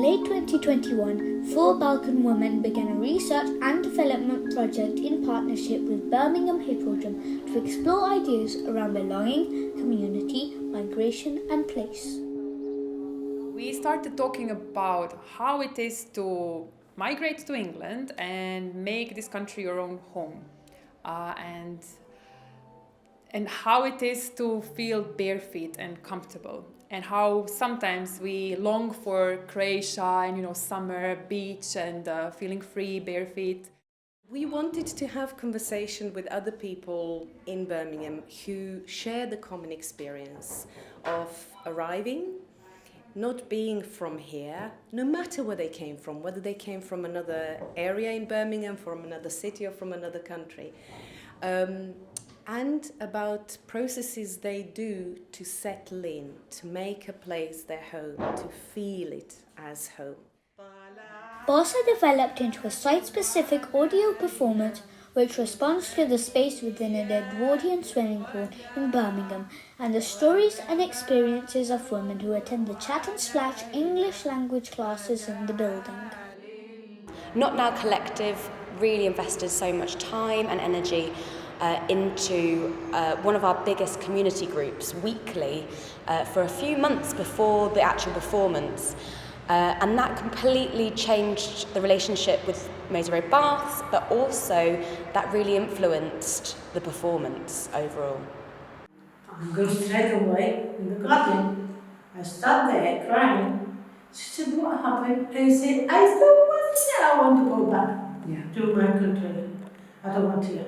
In late 2021, 4 Balkan women began a research and development project in partnership with Birmingham Hippodrome to explore ideas around belonging, community, migration and place. We started talking about how it is to migrate to England and make this country your own home, and how it is to feel bare feet and comfortable, and how sometimes we long for Croatia and summer, beach, and feeling free, bare feet. We wanted to have conversation with other people in Birmingham who share the common experience of arriving, not being from here, no matter where they came from, whether they came from another area in Birmingham, from another city or from another country, and about processes they do to settle in, to make a place their home, to feel it as home. BOSA developed into a site-specific audio performance which responds to the space within an Edwardian swimming pool in Birmingham and the stories and experiences of women who attend the Chat and Splash English language classes in the building. Not Now Collective really invested so much time and energy into one of our biggest community groups weekly for a few months before the actual performance. And that completely changed the relationship with Motorway Baths, but also that really influenced the performance overall. I go straight away in the garden. I sat there crying. She said, "What happened?" I said, I want to go back to my country. I don't want to go.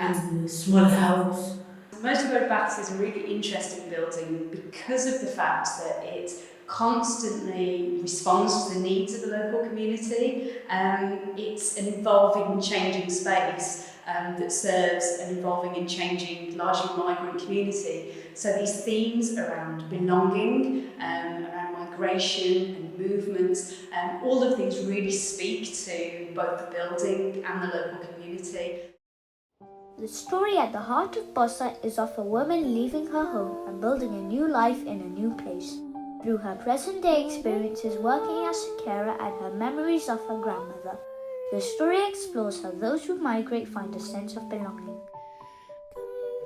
And the small house. Motorway Baths is a really interesting building because of the fact that it constantly responds to the needs of the local community. It's an evolving, changing space that serves an evolving and changing, largely migrant community. So these themes around belonging, around migration and movement, all of these really speak to both the building and the local community. The story at the heart of BOSA is of a woman leaving her home and building a new life in a new place. Through her present-day experiences working as a carer and her memories of her grandmother, the story explores how those who migrate find a sense of belonging.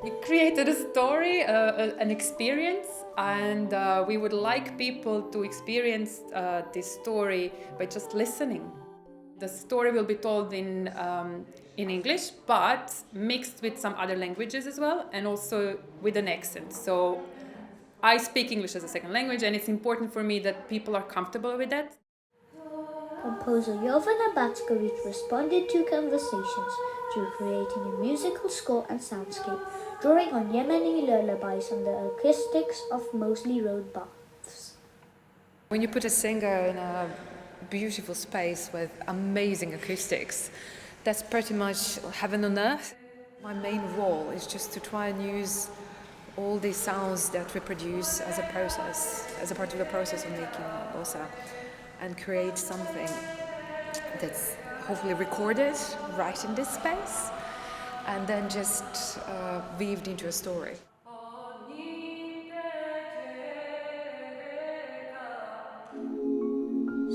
We created a story, an experience, and we would like people to experience this story by just listening. The story will be told in English, but mixed with some other languages as well, and also with an accent. So I speak English as a second language, and it's important for me that people are comfortable with that. Composer Jovana Backovic responded to conversations through creating a musical score and soundscape, drawing on Yemeni lullabies and the acoustics of Moseley Road Baths. When you put a singer in a beautiful space with amazing acoustics, that's pretty much heaven on earth. My main role is just to try and use all these sounds that we produce as a process, as a part of the process of making BOSA, and create something that's hopefully recorded right in this space and then just weaved into a story.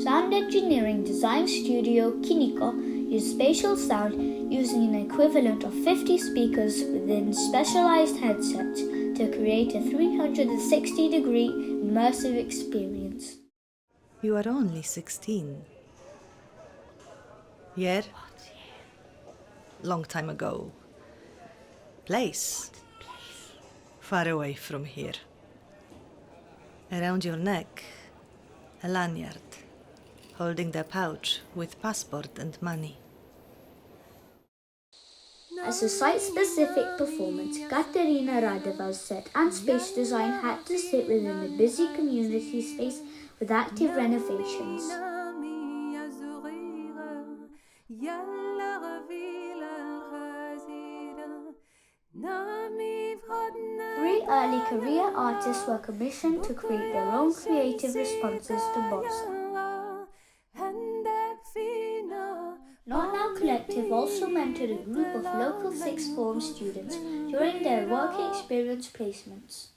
Sound engineering design studio Kiniko used spatial sound using an equivalent of 50 speakers within specialized headsets to create a 360-degree immersive experience. You are only 16. Year? Long time ago. Place? Far away from here. Around your neck, a lanyard, holding the pouch with passport and money. As a site-specific performance, Katerina Radeva's set and space design had to sit within a busy community space with active renovations. 3 early career artists were commissioned to create their own creative responses to BOSA. Not Now Collective also mentored a group of local sixth form students during their work experience placements.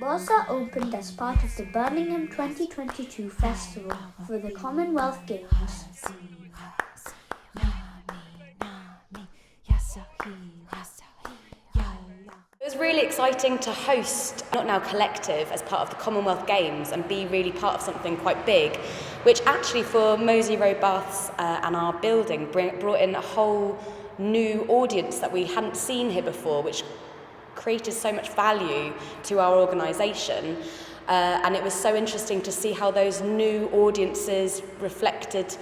BOSA opened as part of the Birmingham 2022 Festival for the Commonwealth Games. It was really exciting to host Not Now Collective as part of the Commonwealth Games and be really part of something quite big, which actually for Mosey Road Baths and our building brought in a whole new audience that we hadn't seen here before, which created so much value to our organisation. And it was so interesting to see how those new audiences reflected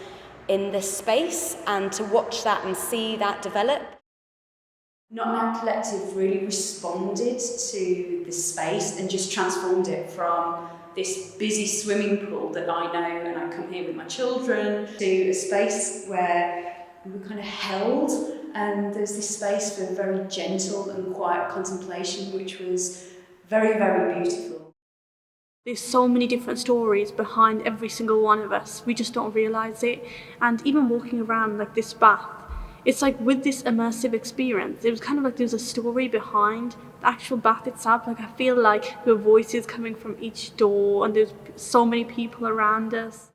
in this space and to watch that and see that develop. Not Now Collective really responded to the space and just transformed it from this busy swimming pool that I know and I come here with my children to a space where we were kind of held, and there's this space for very gentle and quiet contemplation, which was very, very beautiful. There's so many different stories behind every single one of us. We just don't realise it. And even walking around like this bath, it's like with this immersive experience, it was kind of like there's a story behind the actual bath itself. Like I feel like there are voices coming from each door and there's so many people around us.